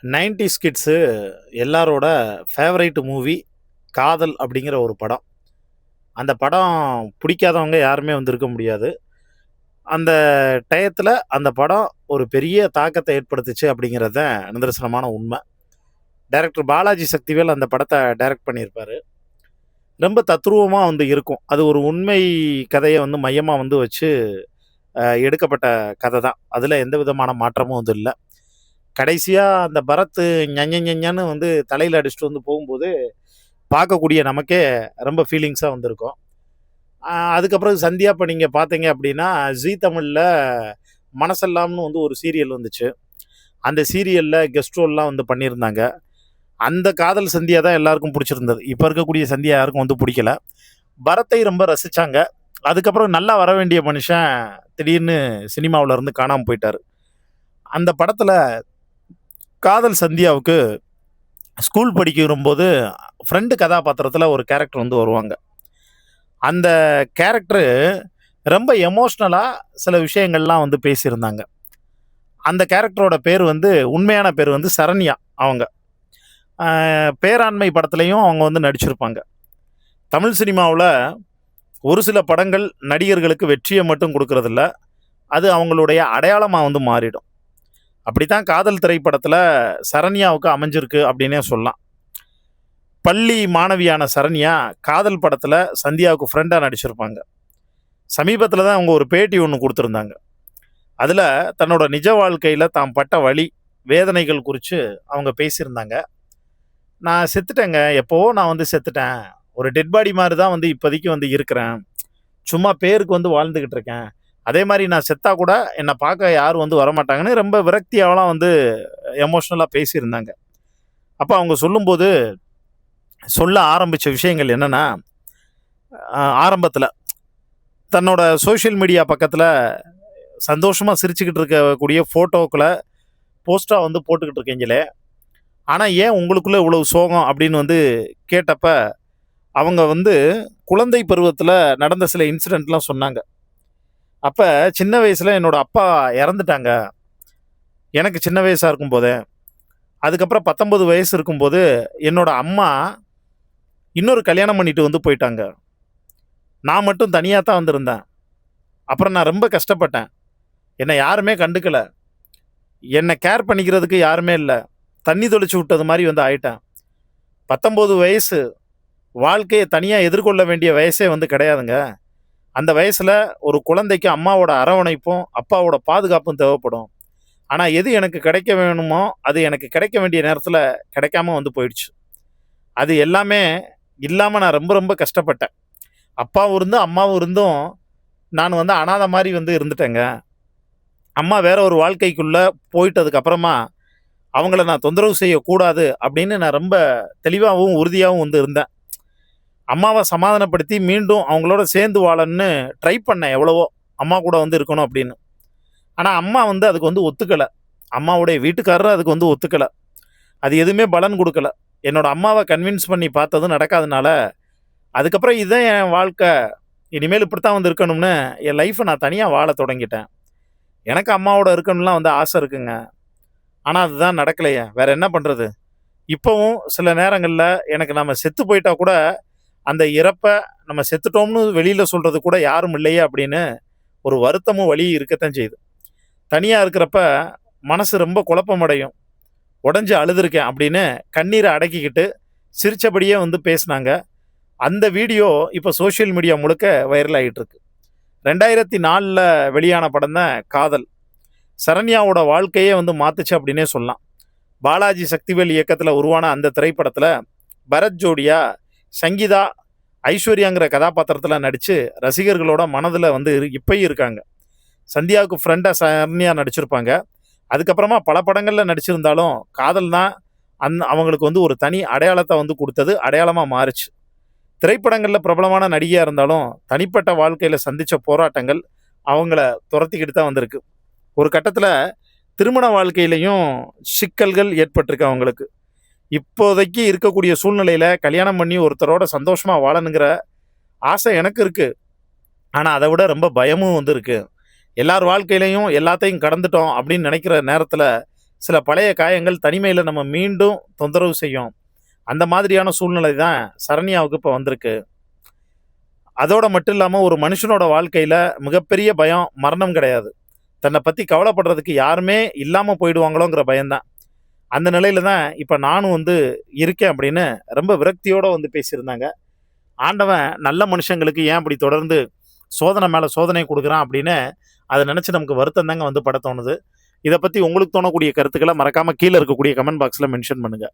90s kids எல்லாரோட favourite movie காதல் அப்படிங்கிற ஒரு படம். அந்த படம் பிடிக்காதவங்க யாருமே வந்து இருக்க முடியாது. அந்த டயத்துல அந்த படம் ஒரு பெரிய தாக்கத்த ஏற்படுத்துச்சு அப்படிங்கிறது தான் நிதர்சனமான உண்மை. டைரக்டர் பாலாஜி சக்திவேல் அந்த படத்த டைரக்ட் பண்ணியிருப்பாரு. ரொம்ப தத்ரூவமா வந்து இருக்கும். அது ஒரு உண்மை கதைய வந்து மையமா வந்து வச்சு எடுக்கப்பட்ட கதை தான். அதுல எந்த விதமான மாற்றமும் வந்து இல்ல. கடைசியா அந்த பரத் ஞஞஞன்னு வந்து தலையில அடிச்சுட்டு வந்து போகும்போது பார்க்கக்கூடிய நமக்கே ரொம்ப ஃபீலிங்ஸாக வந்திருக்கும். அதுக்கப்புறம் சந்தியா இப்போ நீங்கள் பார்த்தீங்க அப்படின்னா ஜீ தமிழில் மனசெல்லாம்னு வந்து ஒரு சீரியல் வந்துச்சு. அந்த சீரியலில் கெஸ்ட் ரோல்லாம் வந்து பண்ணியிருந்தாங்க. அந்த காதல் சந்தியா தான் எல்லாருக்கும் பிடிச்சிருந்தது. இப்போ இருக்கக்கூடிய சந்தியா யாருக்கும் வந்து பிடிக்கல. பரத்தை ரொம்ப ரசித்தாங்க. அதுக்கப்புறம் நல்லா வர வேண்டிய மனுஷன் திடீர்னு சினிமாவில் இருந்து காணாமல் போயிட்டார். அந்த படத்தில் காதல் சந்தியாவுக்கு ஸ்கூல் படிக்கும்போது ஃப்ரெண்டு கதாபாத்திரத்தில் ஒரு கேரக்டர் வந்து வருவாங்க. அந்த கேரக்டரு ரொம்ப எமோஷ்னலாக சில விஷயங்கள்லாம் வந்து பேசியிருந்தாங்க. அந்த கேரக்டரோட பேர் வந்து உண்மையான பேர் வந்து சரண்யா. அவங்க பேராண்மை படத்துலையும் அவங்க வந்து நடிச்சிருப்பாங்க. தமிழ் சினிமாவில் ஒரு சில படங்கள் நடிகர்களுக்கு வெற்றியை மட்டும் கொடுக்கறதில்ல, அது அவங்களுடைய அடையாளமாக வந்து மாறிடும். அப்படித்தான் காதல் திரைப்படத்தில் சரண்யாவுக்கு அமைஞ்சிருக்கு அப்படின்னே சொல்லலாம். பள்ளி மாணவியான சரண்யா காதல் படத்தில் சந்தியாவுக்கு ஃப்ரெண்டாக நடிச்சிருப்பாங்க. சமீபத்தில் தான் அவங்க ஒரு பேட்டி ஒன்று கொடுத்துருந்தாங்க. அதில் தன்னோட நிஜ வாழ்க்கையில் தாம் பட்ட வலி வேதனைகள் குறித்து அவங்க பேசியிருந்தாங்க. நான் செத்துட்டேங்க, எப்போவோ நான் வந்து செத்துட்டேன், ஒரு டெட் பாடி மாதிரி தான் வந்து இப்போதைக்கு வந்து இருக்கிறேன், சும்மா பேருக்கு வந்து வாழ்ந்துக்கிட்டு இருக்கேன், அதே மாதிரி நான் செத்தா கூட என்னை பார்க்க யாரும் வந்து வரமாட்டாங்கன்னு ரொம்ப விரக்தியாவெல்லாம் வந்து எமோஷ்னலாக பேசியிருந்தாங்க. அப்போ அவங்க சொல்லும்போது சொல்ல ஆரம்பித்த விஷயங்கள் என்னென்னா, ஆரம்பத்தில் தன்னோட சோஷியல் மீடியா பக்கத்தில் சந்தோஷமாக சிரிச்சுக்கிட்டு இருக்கக்கூடிய ஃபோட்டோக்களை போஸ்ட்டாக வந்து போட்டுக்கிட்டு இருக்கீங்களே, ஆனால் ஏன் உங்களுக்குள்ளே இவ்வளோ சோகம் அப்படின்னு வந்து கேட்டப்ப அவங்க வந்து குழந்தை பருவத்தில் நடந்த சில இன்சிடெண்ட்லாம் சொன்னாங்க. அப்போ சின்ன வயசில் என்னோடய அப்பா இறந்துட்டாங்க, எனக்கு சின்ன வயசாக இருக்கும்போதே. அதுக்கப்புறம் 19 வயசு இருக்கும்போது என்னோடய அம்மா இன்னொரு கல்யாணம் பண்ணிட்டு வந்து போயிட்டாங்க. நான் மட்டும் தனியாக தான் வந்திருந்தேன். அப்புறம் நான் ரொம்ப கஷ்டப்பட்டேன். என்னை யாருமே கண்டுக்கலை, என்னை கேர் பண்ணிக்கிறதுக்கு யாருமே இல்லை, தண்ணி தொளிச்சு விட்டது மாதிரி வந்து ஆயிட்டேன். 19 வயசு, வாழ்க்கையை தனியாக எதிர்கொள்ள வேண்டிய வயசே வந்து கிடையாதுங்க. அந்த வயசில் ஒரு குழந்தைக்கு அம்மாவோட அரவணைப்பும் அப்பாவோட பாதுகாப்பும் தேவைப்படும். ஆனால் எது எனக்கு கிடைக்க வேணுமோ அது எனக்கு கிடைக்க வேண்டிய நேரத்தில் கிடைக்காம வந்து போயிடுச்சு. அது எல்லாமே இல்லாமல் நான் ரொம்ப ரொம்ப கஷ்டப்பட்டேன். அப்பாவும் இருந்தும் அம்மாவும் இருந்தும் நான் வந்து அனாதை மாதிரி வந்து இருந்துட்டேங்க. அம்மா வேற ஒரு வாழ்க்கைக்குள்ளே போயிட்டதுக்கப்புறமா அவங்கள நான் தொந்தரவு செய்யக்கூடாது அப்படின்னு நான் ரொம்ப தெளிவாகவும் உறுதியாகவும் வந்து இருந்தேன். அம்மாவை சமாதானப்படுத்தி மீண்டும் அவங்களோட சேர்ந்து வாழன்னு ட்ரை பண்ணேன் எவ்வளவோ, அம்மா கூட வந்து இருக்கணும் அப்படின்னு. ஆனால் அம்மா வந்து அதுக்கு வந்து ஒத்துக்கலை. அம்மாவுடைய வீட்டுக்காரரும் அதுக்கு வந்து ஒத்துக்கலை. அது எதுவுமே பலன் கொடுக்கல. என்னோடய அம்மாவை கன்வின்ஸ் பண்ணி பார்த்ததும் நடக்காதனால அதுக்கப்புறம் இதுதான் என் வாழ்க்கை, இனிமேல் இப்படித்தான் வந்து இருக்கணும்னு என் லைஃப்பை நான் தனியாக வாழ தொடங்கிட்டேன். எனக்கு அம்மாவோட இருக்கணும்லாம் வந்து ஆசை இருக்குங்க, ஆனால் அதுதான் நடக்கலையே, வேறு என்ன பண்ணுறது. இப்போவும் சில நேரங்களில் எனக்கு நம்ம செத்து போயிட்டா கூட அந்த இறப்பை நம்ம செத்துட்டோம்னு வெளியில் சொல்கிறது கூட யாரும் இல்லையே அப்படின்னு ஒரு வருத்தமும் வலியும் இருக்கத்தான் செய்யுது. தனியாக இருக்கிறப்ப மனசு ரொம்ப குழப்பமடையும். உடஞ்சி அழுதுருக்கேன் அப்படின்னு கண்ணீரை அடக்கிக்கிட்டு சிரித்தபடியே வந்து பேசினாங்க. அந்த வீடியோ இப்போ சோஷியல் மீடியா முழுக்க வைரல் ஆகிட்டு இருக்கு. 2004 வெளியான படம் தான் காதல். சரண்யாவோட வாழ்க்கையே வந்து மாத்துச்சு அப்படின்னே சொல்லலாம். பாலாஜி சக்திவேல் இயக்கத்தில் உருவான அந்த திரைப்படத்தில் பரத் ஜோடியா சங்கீதா ஐஸ்வர்யாங்கிற கதாபாத்திரத்தில் நடித்து ரசிகர்களோட மனதில் வந்து இப்பயும் இருக்காங்க. சந்தியாவுக்கு ஃப்ரெண்டாக சரண்யா நடிச்சிருப்பாங்க. அதுக்கப்புறமா பல படங்களில் நடிச்சிருந்தாலும் காதல் தான் அவங்களுக்கு வந்து ஒரு தனி அடையாளத்தை வந்து கொடுத்தது, அடையாளமாக மாறுச்சு. திரைப்படங்களில் பிரபலமான நடிகையாக இருந்தாலும் தனிப்பட்ட வாழ்க்கையில் சந்தித்த போராட்டங்கள் அவங்கள துரத்திக்கிட்டு தான் வந்திருக்கு. ஒரு கட்டத்தில் திருமண வாழ்க்கையிலையும் சிக்கல்கள் ஏற்பட்டிருக்கு அவங்களுக்கு. இப்போதைக்கு இருக்கக்கூடிய சூழ்நிலையில் கல்யாணம் பண்ணி ஒருத்தரோட சந்தோஷமாக வாழணுங்கிற ஆசை எனக்கு இருக்குது. ஆனால் அதை விட ரொம்ப பயமும் வந்து இருக்குது. எல்லார் வாழ்க்கையிலையும் எல்லாத்தையும் கடந்துட்டோம் அப்படின்னு நினைக்கிற நேரத்தில் சில பழைய காயங்கள் தனிமையில் நம்ம மீண்டும் தொந்தரவு செய்யும். அந்த மாதிரியான சூழ்நிலை தான் சரண்யாவுக்கு இப்போ வந்திருக்கு. அதோட மட்டும் இல்லாமல் ஒரு மனுஷனோட வாழ்க்கையில் மிகப்பெரிய பயம் மரணம் கிடையாது. தன்னை பற்றி கவலைப்படுறதுக்கு யாருமே இல்லாமல் போயிடுவாங்களோங்கிற பயம்தான். அந்த நிலையில தான் இப்போ நானும் வந்து இருக்கேன் அப்படின்னு ரொம்ப விரக்தியோடு வந்து பேசியிருந்தாங்க. ஆண்டவன் நல்ல மனுஷங்களுக்கு ஏன் அப்படி தொடர்ந்து சோதனை மேலே சோதனை கொடுக்குறான் அப்படின்னு அதை நினச்சி நமக்கு வருத்தம் தாங்க வந்து பட தோணுது. இதை பற்றி உங்களுக்கு தோணக்கூடிய கருத்துக்களை மறக்காமல் கீழே இருக்கக்கூடிய கமெண்ட் பாக்ஸில் மென்ஷன் பண்ணுங்கள்.